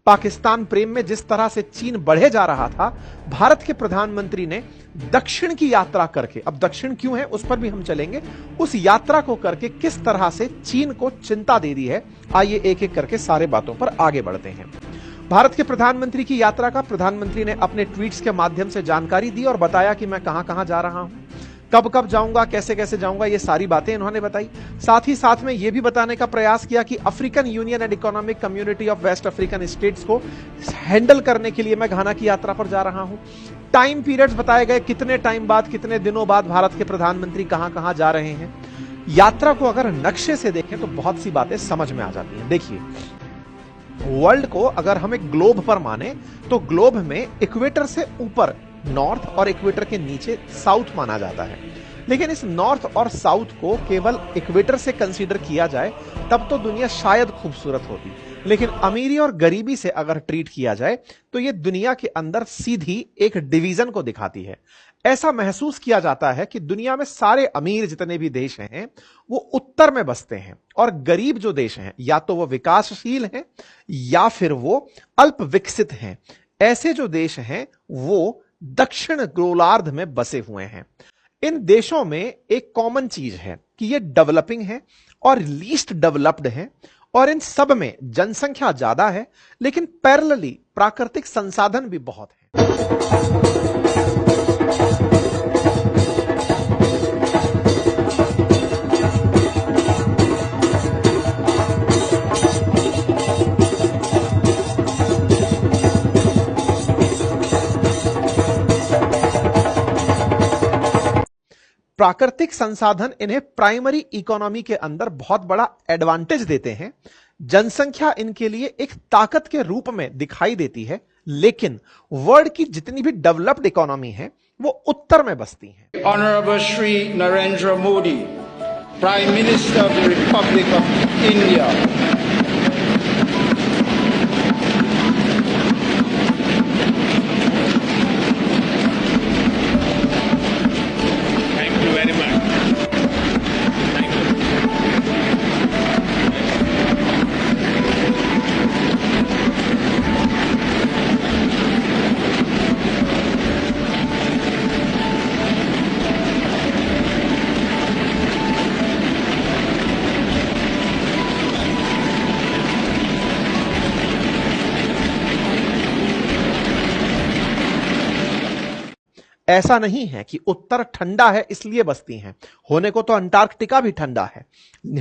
पाकिस्तान प्रेम में जिस तरह से चीन बढ़े जा रहा था, भारत के प्रधानमंत्री ने दक्षिण की यात्रा करके, अब दक्षिण क्यों है उस पर भी हम चलेंगे, उस यात्रा को करके किस तरह से चीन को चिंता दे दी है। आइए एक एक करके सारे बातों पर आगे बढ़ते हैं। भारत के प्रधानमंत्री की यात्रा का प्रधानमंत्री ने अपने ट्वीट्स के माध्यम से जानकारी दी और बताया कि मैं कहां कहां जा रहा हूं, कब कब जाऊंगा, कैसे कैसे जाऊंगा, ये सारी बातें इन्होंने बताई। साथ ही साथ में यह भी बताने का प्रयास किया कि African Union and economic community of West African states को हैंडल करने के लिए मैं घाना की यात्रा पर जा रहा हूं। टाइम पीरियड्स बताए गए, कितने टाइम बाद, कितने दिनों बाद भारत के प्रधानमंत्री कहां कहां जा रहे हैं। यात्रा को अगर नक्शे से देखें तो बहुत सी बातें समझ में आ जाती हैं। देखिए, वर्ल्ड को अगर हम एक ग्लोब पर माने तो ग्लोब में इक्वेटर से ऊपर नॉर्थ और इक्वेटर के नीचे साउथ माना जाता है। लेकिन इस नॉर्थ और साउथ को केवल इक्वेटर से कंसीडर किया जाए तब तो दुनिया शायद खूबसूरत होती, लेकिन अमीरी और गरीबी से अगर ट्रीट किया जाए तो यह दुनिया के अंदर सीधी एक डिवीजन को दिखाती है। ऐसा महसूस किया जाता है कि दुनिया में सारे अमीर जितने भी देश हैं वो उत्तर में बसते हैं और गरीब जो देश हैं या तो वो विकासशील हैं या फिर वो अल्प विकसित हैं। ऐसे जो देश हैं वो दक्षिण गोलार्ध में बसे हुए हैं। इन देशों में एक कॉमन चीज है कि ये डेवलपिंग है और लीस्ट डेवलप्ड है और इन सब में जनसंख्या ज्यादा है, लेकिन पैरेलली प्राकृतिक संसाधन भी बहुत है। प्राकृतिक संसाधन इन्हें प्राइमरी इकोनॉमी के अंदर बहुत बड़ा एडवांटेज देते हैं। जनसंख्या इनके लिए एक ताकत के रूप में दिखाई देती है, लेकिन वर्ल्ड की जितनी भी डेवलप्ड इकोनॉमी है वो उत्तर में बसती हैं। Honourable Shri Narendra Modi, prime minister of the Republic of India, ऐसा नहीं है कि उत्तर ठंडा है इसलिए बसती हैं। होने को तो अंटार्कटिका भी ठंडा है,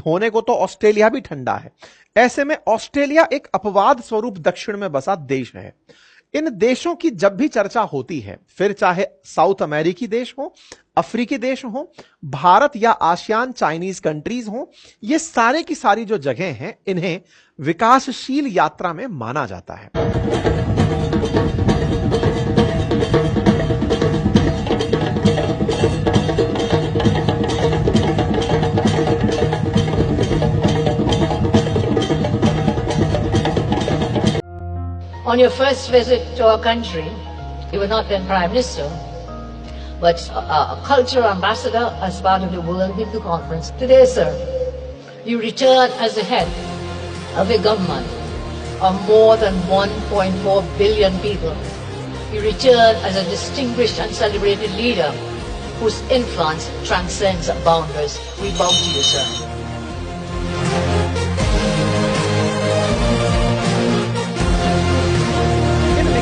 होने को तो ऑस्ट्रेलिया भी ठंडा है। ऐसे में ऑस्ट्रेलिया एक अपवाद स्वरूप दक्षिण में बसा देश है। इन देशों की जब भी चर्चा होती है, फिर चाहे साउथ अमेरिकी देश हो, अफ्रीकी देश हो, भारत या आसियान चाइनीज कंट्रीज हो, ये सारे की सारी जो जगह हैं इन्हें विकासशील यात्रा में माना जाता है। On your first visit to our country, you were not then Prime Minister, but a cultural ambassador as part of the World Hindu Conference. Today, sir, you return as the head of a government of more than 1.4 billion people. You return as a distinguished and celebrated leader whose influence transcends boundaries. We bow to you, sir.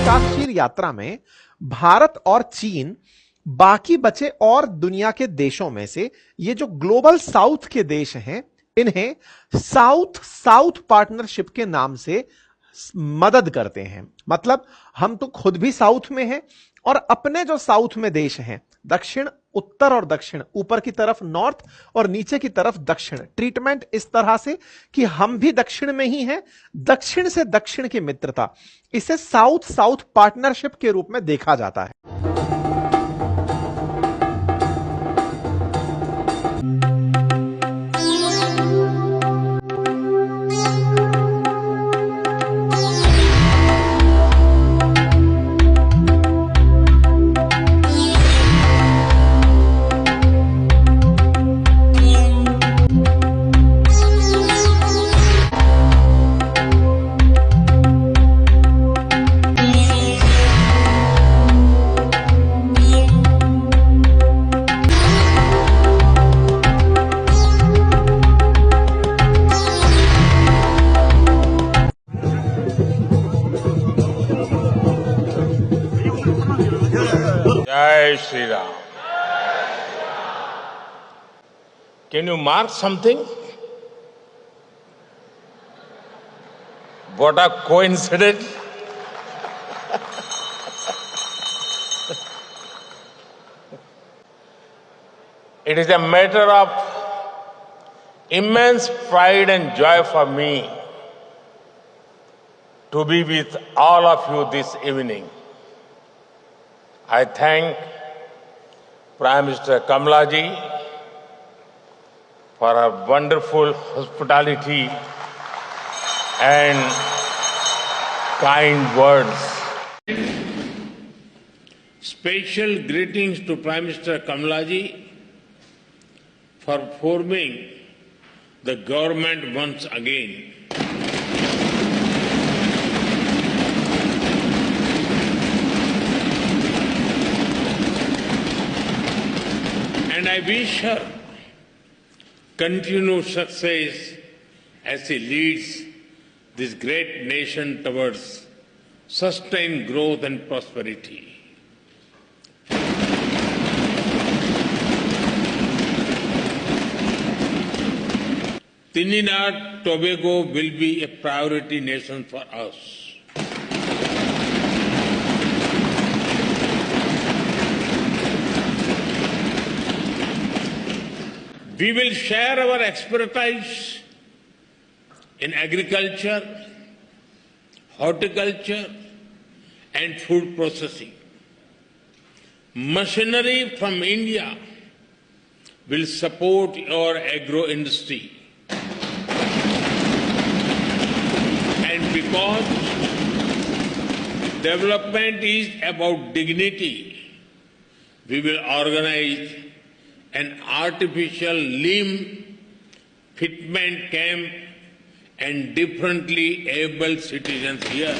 विकासशील यात्रा में भारत और चीन बाकी बचे और दुनिया के देशों में से ये जो ग्लोबल साउथ के देश हैं इन्हें साउथ साउथ पार्टनरशिप के नाम से मदद करते हैं। मतलब हम तो खुद भी साउथ में हैं और अपने जो साउथ में देश हैं, दक्षिण, उत्तर और दक्षिण, ऊपर की तरफ नॉर्थ और नीचे की तरफ दक्षिण, ट्रीटमेंट इस तरह से कि हम भी दक्षिण में ही हैं, दक्षिण से दक्षिण की मित्रता, इसे साउथ साउथ पार्टनरशिप के रूप में देखा जाता है। Jai Shri Ram. Can you mark something? What a coincidence. It is a matter of immense pride and joy for me to be with all of you this evening. I thank Prime Minister Kamala ji for her wonderful hospitality and kind words. Special greetings to Prime Minister Kamala ji for forming the government once again. And I wish her continued success as she leads this great nation towards sustained growth and prosperity. Trinidad Tobago will be a priority nation for us. We will share our expertise in agriculture, horticulture, and food processing. Machinery from India will support our agro industry. And because development is about dignity, we will organize an artificial limb fitment camp and differently able citizens here.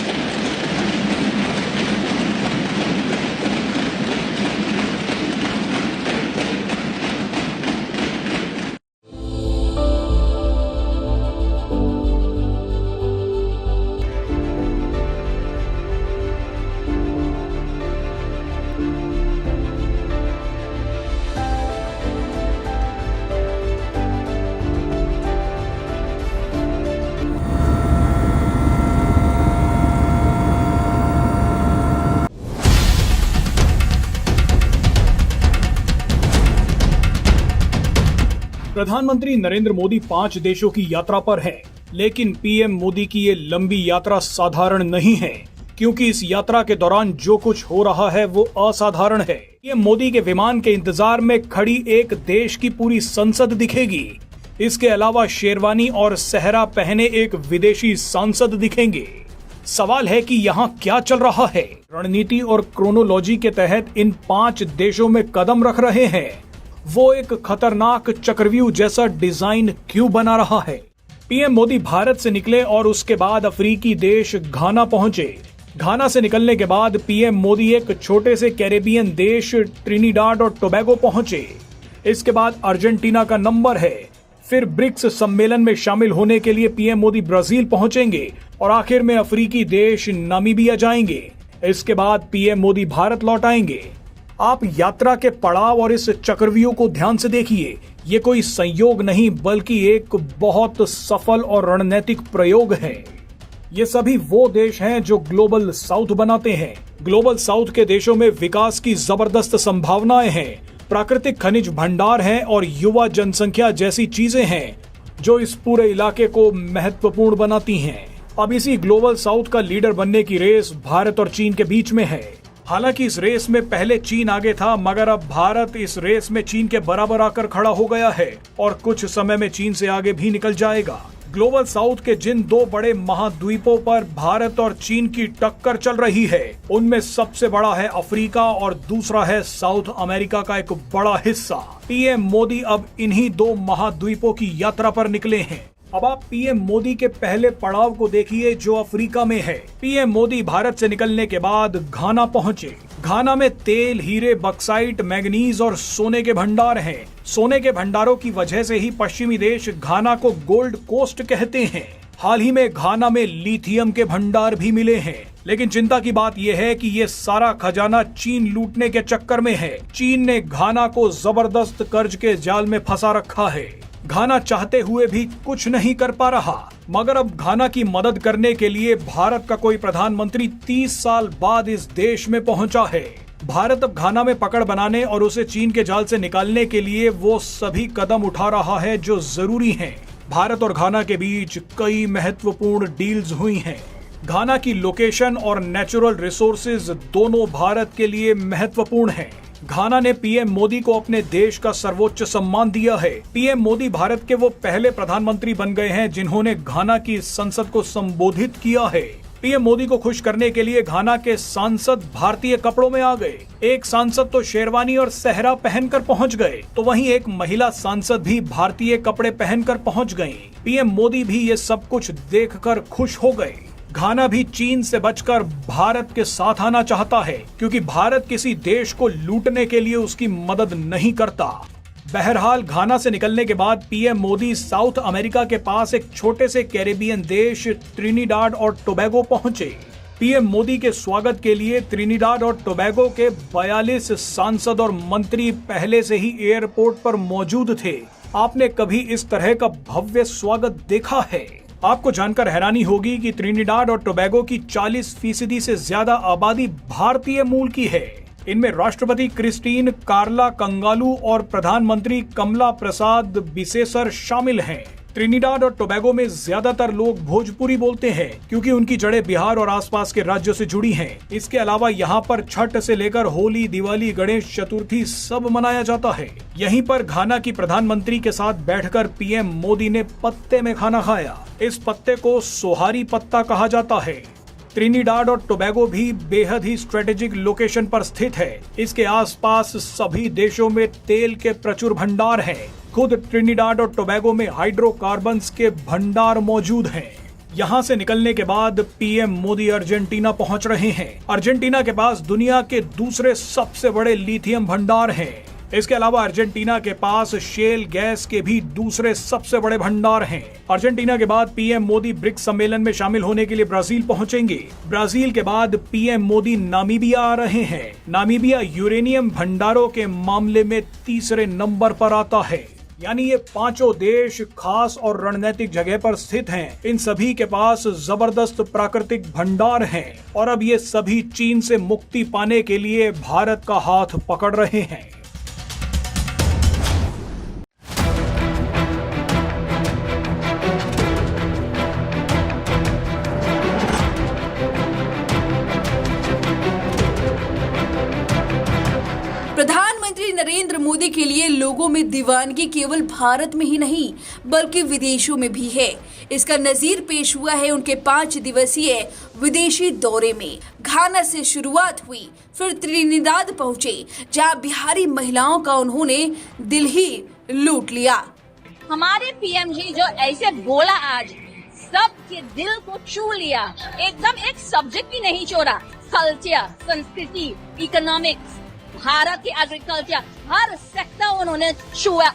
प्रधानमंत्री नरेंद्र मोदी 5 देशों की यात्रा पर हैं, लेकिन PM Modi की ये लंबी यात्रा साधारण नहीं है, क्योंकि इस यात्रा के दौरान जो कुछ हो रहा है वो असाधारण है। पीएम मोदी के विमान के इंतजार में खड़ी एक देश की पूरी संसद दिखेगी। इसके अलावा शेरवानी और सेहरा पहने एक विदेशी सांसद दिखेंगे। सवाल है कि यहाँ क्या चल रहा है? रणनीति और क्रोनोलॉजी के तहत इन 5 देशों में कदम रख रहे हैं। वो एक खतरनाक चक्रव्यूह जैसा डिजाइन क्यों बना रहा है? पीएम मोदी भारत से निकले और उसके बाद अफ्रीकी देश घाना पहुंचे। घाना से निकलने के बाद पीएम मोदी एक छोटे से कैरेबियन देश ट्रिनिडाड और टोबैगो पहुंचे। इसके बाद अर्जेंटीना का नंबर है। फिर ब्रिक्स सम्मेलन में शामिल होने के लिए पीएम मोदी ब्राजील पहुंचेंगे और आखिर में अफ्रीकी देश नामीबिया जाएंगे। इसके बाद पीएम मोदी भारत लौट आएंगे। आप यात्रा के पड़ाव और इस चक्रव्यूह को ध्यान से देखिए। ये कोई संयोग नहीं बल्कि एक बहुत सफल और रणनीतिक प्रयोग है। ये सभी वो देश हैं जो ग्लोबल साउथ बनाते हैं। ग्लोबल साउथ के देशों में विकास की जबरदस्त संभावनाएं हैं, प्राकृतिक खनिज भंडार हैं और युवा जनसंख्या जैसी चीजें हैं जो इस पूरे इलाके को महत्वपूर्ण बनाती हैं। अब इसी ग्लोबल साउथ का लीडर बनने की रेस भारत और चीन के बीच में है। हालांकि इस रेस में पहले चीन आगे था, मगर अब भारत इस रेस में चीन के बराबर आकर खड़ा हो गया है और कुछ समय में चीन से आगे भी निकल जाएगा। ग्लोबल साउथ के जिन 2 बड़े महाद्वीपों पर भारत और चीन की टक्कर चल रही है, उनमें सबसे बड़ा है अफ्रीका और दूसरा है साउथ अमेरिका का एक बड़ा हिस्सा। पीएम मोदी अब इन्हीं 2 महाद्वीपों की यात्रा पर निकले हैं। अब आप पीएम मोदी के पहले पड़ाव को देखिए जो अफ्रीका में है। पीएम मोदी भारत से निकलने के बाद घाना पहुंचे। घाना में तेल, हीरे, बक्साइट, मैग्नीज और सोने के भंडार हैं। सोने के भंडारों की वजह से ही पश्चिमी देश घाना को गोल्ड कोस्ट कहते हैं। हाल ही में घाना में लिथियम के भंडार भी मिले हैं। लेकिन चिंता की बात यह है कि ये सारा खजाना चीन लूटने के चक्कर में है। चीन ने घाना को जबरदस्त कर्ज के जाल में फंसा रखा है। घाना चाहते हुए भी कुछ नहीं कर पा रहा, मगर अब घाना की मदद करने के लिए भारत का कोई प्रधानमंत्री 30 साल बाद इस देश में पहुंचा है। भारत अब घाना में पकड़ बनाने और उसे चीन के जाल से निकालने के लिए वो सभी कदम उठा रहा है जो जरूरी हैं। भारत और घाना के बीच कई महत्वपूर्ण डील्स हुई हैं। घाना की लोकेशन और नेचुरल रिसोर्सेज दोनों भारत के लिए महत्वपूर्ण हैं। घाना ने पीएम मोदी को अपने देश का सर्वोच्च सम्मान दिया है। पीएम मोदी भारत के वो पहले प्रधानमंत्री बन गए हैं जिन्होंने घाना की संसद को संबोधित किया है। पीएम मोदी को खुश करने के लिए घाना के सांसद भारतीय कपड़ों में आ गए। एक सांसद तो शेरवानी और सेहरा पहनकर पहुंच गए, तो वहीं एक महिला सांसद भी भारतीय कपड़े पहनकर पहुंच गईं। पीएम मोदी भी ये सब कुछ देखकर खुश हो गए। घाना भी चीन से बचकर भारत के साथ आना चाहता है, क्योंकि भारत किसी देश को लूटने के लिए उसकी मदद नहीं करता। बहरहाल घाना से निकलने के बाद पीएम मोदी साउथ अमेरिका के पास एक छोटे से कैरेबियन देश ट्रिनिडाड और टोबैगो पहुंचे। पीएम मोदी के स्वागत के लिए ट्रिनिडाड और टोबैगो के 42 सांसद और मंत्री पहले से ही एयरपोर्ट पर मौजूद थे। आपने कभी इस तरह का भव्य स्वागत देखा है? आपको जानकर हैरानी होगी कि ट्रिनिडाड और टोबैगो की 40% से ज्यादा आबादी भारतीय मूल की है। इनमें राष्ट्रपति क्रिस्टीन कार्ला कंगालू और प्रधानमंत्री कमला प्रसाद बिसेसर शामिल हैं। ट्रिनिडाड और टोबैगो में ज्यादातर लोग भोजपुरी बोलते हैं, क्योंकि उनकी जड़ें बिहार और आसपास के राज्यों से जुड़ी हैं। इसके अलावा यहाँ पर छठ से लेकर होली, दिवाली, गणेश चतुर्थी सब मनाया जाता है। यहीं पर घाना की प्रधानमंत्री के साथ बैठकर पीएम मोदी ने पत्ते में खाना खाया। इस पत्ते को सोहारी पत्ता कहा जाता है। ट्रिनिडाड और टोबैगो भी बेहद ही स्ट्रेटेजिक लोकेशन पर स्थित है। इसके आसपास सभी देशों में तेल के प्रचुर भंडार हैं। खुद ट्रिनिडाड और टोबैगो में हाइड्रोकार्बन्स के भंडार मौजूद हैं। यहाँ से निकलने के बाद पीएम मोदी अर्जेंटीना पहुंच रहे हैं। अर्जेंटीना के पास दुनिया के दूसरे सबसे बड़े लिथियम भंडार हैं। इसके अलावा अर्जेंटीना के पास शेल गैस के भी दूसरे सबसे बड़े भंडार हैं। अर्जेंटीना के बाद पीएम मोदी ब्रिक्स सम्मेलन में शामिल होने के लिए ब्राजील पहुंचेंगे। ब्राजील के बाद पीएम मोदी नामीबिया आ रहे हैं। नामीबिया यूरेनियम भंडारों के मामले में तीसरे नंबर पर आता है। यानी ये पांचों देश खास और रणनीतिक जगह पर स्थित हैं। इन सभी के पास जबरदस्त प्राकृतिक भंडार हैं और अब ये सभी चीन से मुक्ति पाने के लिए भारत का हाथ पकड़ रहे हैं। प्रधानमंत्री नरेंद्र मोदी के लिए लोगों में दीवानगी केवल भारत में ही नहीं बल्कि विदेशों में भी है। इसका नजीर पेश हुआ है उनके 5 दिवसीय विदेशी दौरे में। घाना से शुरुआत हुई, फिर त्रिनिदाद पहुंचे, जहां बिहारी महिलाओं का उन्होंने दिल ही लूट लिया। हमारे पीएम जी जो ऐसे बोला आज सबके दिल को छू लिया। एकदम एक सब्जेक्ट भी नहीं छोड़ा। कल्चर, संस्कृति, इकोनॉमिक्स, भारत के एग्रीकल्चर, हर सेक्टर उन्होंने छुआ।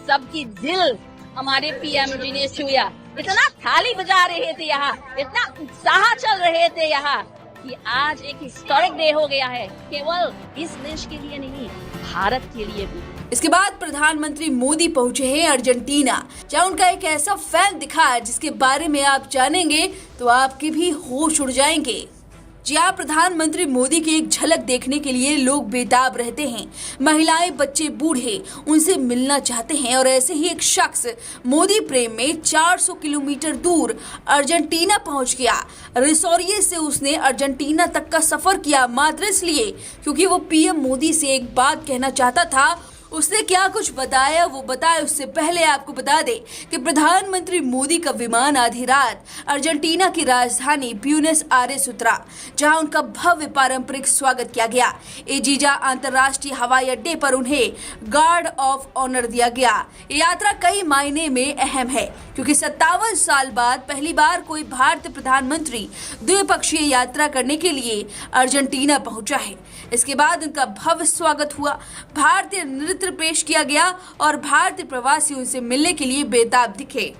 सबकी दिल हमारे पीएम जी ने छुआ। इतना थाली बजा रहे थे यहाँ, इतना उत्साह चल रहे थे यहाँ कि आज एक हिस्टोरिक डे हो गया है, केवल इस देश के लिए नहीं, भारत के लिए भी। इसके बाद प्रधानमंत्री मोदी पहुंचे हैं अर्जेंटीना, जहां उनका एक ऐसा फैन दिखा जिसके बारे में आप जानेंगे तो आपके भी होश उड़ जाएंगे। जहां प्रधानमंत्री मोदी की एक झलक देखने के लिए लोग बेताब रहते हैं। महिलाएं, बच्चे, बूढ़े उनसे मिलना चाहते हैं और ऐसे ही एक शख्स मोदी प्रेम में 400 किलोमीटर दूर अर्जेंटीना पहुंच गया। रिसोरिये से उसने अर्जेंटीना तक का सफर किया मात्र इसलिए क्योंकि वो पीएम मोदी से एक बात कहना चाहता था। उसने क्या कुछ बताया वो बताए उससे पहले आपको बता दे कि प्रधानमंत्री मोदी का विमान आधी रात अर्जेंटीना की राजधानी ब्यूनस आयर्स उतरा, जहां उनका भव्य पारंपरिक स्वागत किया गया। एजीजा अंतर्राष्ट्रीय हवाई अड्डे पर उन्हें गार्ड ऑफ ऑनर दिया गया। ये यात्रा कई मायने में अहम है क्योंकि 57 साल बाद पहली बार कोई भारतीय प्रधानमंत्री द्विपक्षीय यात्रा करने के लिए अर्जेंटीना पहुंचा है। इसके बाद उनका भव्य स्वागत हुआ, भारतीय नृत्य पेश किया गया और भारतीय प्रवासी उनसे मिलने के लिए बेताब दिखे।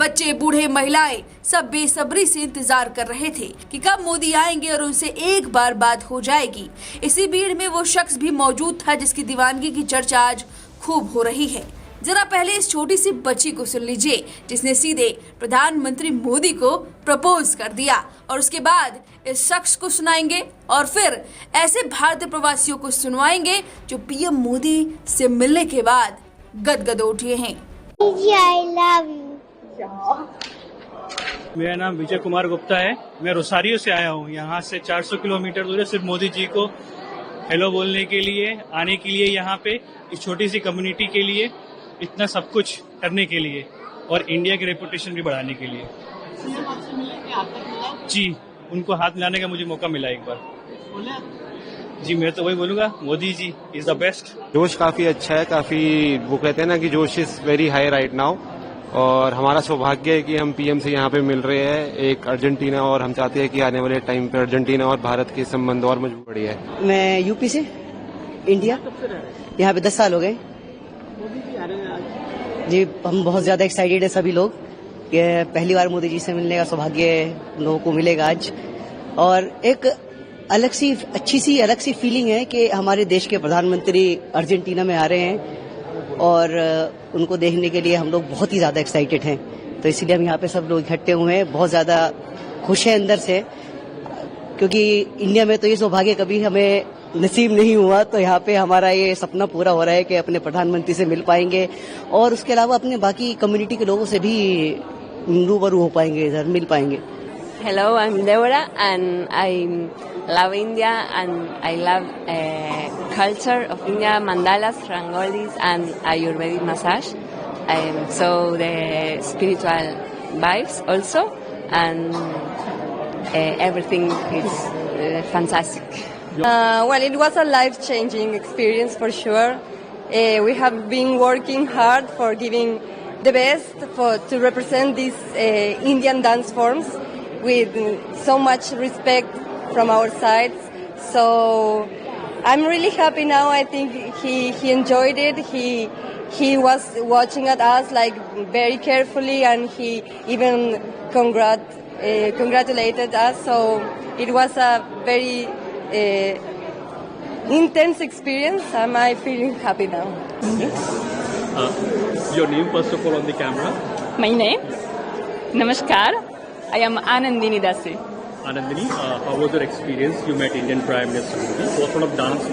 बच्चे, बूढ़े, महिलाएं सब बेसब्री से इंतजार कर रहे थे कि कब मोदी आएंगे और उनसे एक बार बात हो जाएगी। इसी भीड़ में वो शख्स भी मौजूद था जिसकी दीवानगी की चर्चा आज खूब हो रही है। जरा पहले इस छोटी सी बच्ची को सुन लीजिए जिसने सीधे प्रधानमंत्री मोदी को प्रपोज कर दिया, और उसके बाद इस शख्स को सुनाएंगे और फिर ऐसे भारतीय प्रवासियों को सुनवाएंगे जो पीएम मोदी से मिलने के बाद गदगद उठे हैं। I love you. मेरा नाम विजय कुमार गुप्ता है। मैं रोसारियो से आया हूँ। यहाँ से 400 किलोमीटर दूर है सिर्फ मोदी जी को हेलो बोलने के लिए, आने के लिए, यहाँ पे इस छोटी सी कम्युनिटी के लिए इतना सब कुछ करने के लिए और इंडिया की रेपुटेशन भी बढ़ाने के लिए। जी, उनको हाथ मिलाने का मुझे मौका मिला एक बार। जी, मैं तो वही बोलूंगा, Modi ji is the best. जोश काफी अच्छा है, काफी वो कहते हैं ना कि जोश is very high right now, और हमारा सौभाग्य है कि हम पीएम से यहाँ पे मिल रहे हैं, एक अर्जेंटीना, और हम चाहते हैं कि आने वाले टाइम पे अर्जेंटीना और भारत के संबंध और मजबूत बढ़े है। मैं यूपी से इंडिया, यहाँ पे 10 साल हो गए। जी, हम बहुत ज्यादा एक्साइटेड है सभी लोग कि पहली बार मोदी जी से मिलने का सौभाग्य लोगों को मिलेगा आज, और एक अलग सी फीलिंग है कि हमारे देश के प्रधानमंत्री अर्जेंटीना में आ रहे हैं और उनको देखने के लिए हम लोग बहुत ही ज्यादा एक्साइटेड हैं। तो इसीलिए हम यहाँ पे सब लोग इकट्ठे हुए हैं, बहुत ज्यादा खुश हैं अंदर से, क्योंकि इंडिया में तो ये सौभाग्य कभी हमें नसीब नहीं हुआ। तो यहाँ पे हमारा ये सपना पूरा हो रहा है कि अपने प्रधानमंत्री से मिल पाएंगे और उसके अलावा अपने बाकी कम्युनिटी के लोगों से भी रूबरू हो पाएंगे, इधर मिल पाएंगे। Hello, I'm Deborah and I love India and I love culture of India, mandalas, rangolis and Ayurvedic massage. So the spiritual vibes also, and everything is fantastic. Well, it was a life-changing experience for sure. We have been working hard for giving the best to represent these Indian dance forms with so much respect from our sides. So I'm really happy now. I think he enjoyed it. He was watching at us like very carefully, and he even congratulated us. So it was a very intense experience. Am I feeling happy now? Your name first of all on the camera. My name? Namaskar. I am Anandini Dasi. Anandini, how was your experience? You met Indian Prime Minister Modi. What sort of dance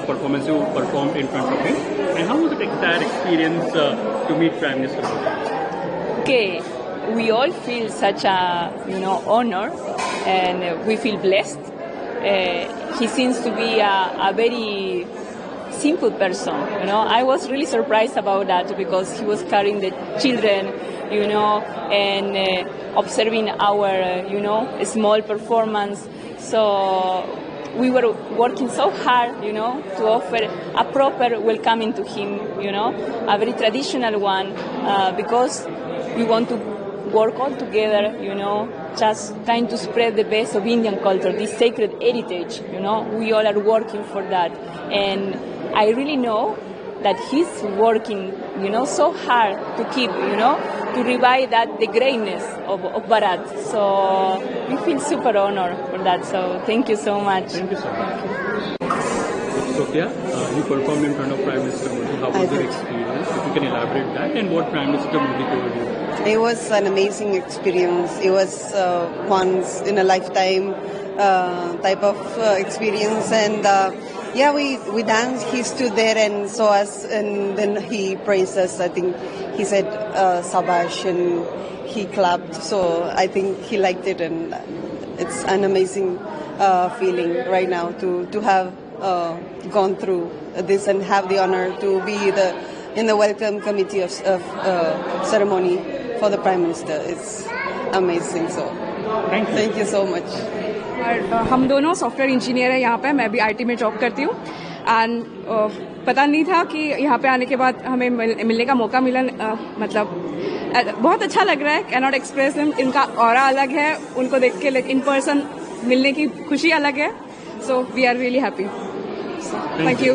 performance you performed in front of him? And how was the entire experience to meet Prime Minister Modi? Okay, we all feel such a honor, and we feel blessed. He seems to be a very simple person. I was really surprised about that because he was carrying the children, and observing our, small performance. So we were working so hard, to offer a proper welcoming to him, a very traditional one, because we want to work all together, just trying to spread the best of Indian culture, this sacred heritage, we all are working for that. And I really know that he's working, so hard to keep, to revive the greatness of Bharat. So we feel super honored for that. So thank you so much. Thank you so much. Sophia, you performed in front of Prime Minister Modi. How was your experience? If you can elaborate that, and what Prime Minister Modi told you. It was an amazing experience. It was once in a lifetime type of experience, and we danced. He stood there and saw us, and then he praised us. I think he said "Sabash," and he clapped. So I think he liked it, and it's an amazing feeling right now to have gone through this and have the honor to be in the welcome committee of ceremony for the Prime Minister. It's amazing. So thank you so much. हम दोनों software engineer है यहाँ पे, मैं भी IT में job करती हूँ, एंड पता नहीं था कि यहाँ पे आने के बाद हमें मिलने का मौका मिला। मतलब बहुत अच्छा लग रहा है, कैन नॉट एक्सप्रेस देम। इनका ऑरा अलग है, उनको देख के इन पर्सन मिलने की खुशी अलग है। So we are really happy. Thank you.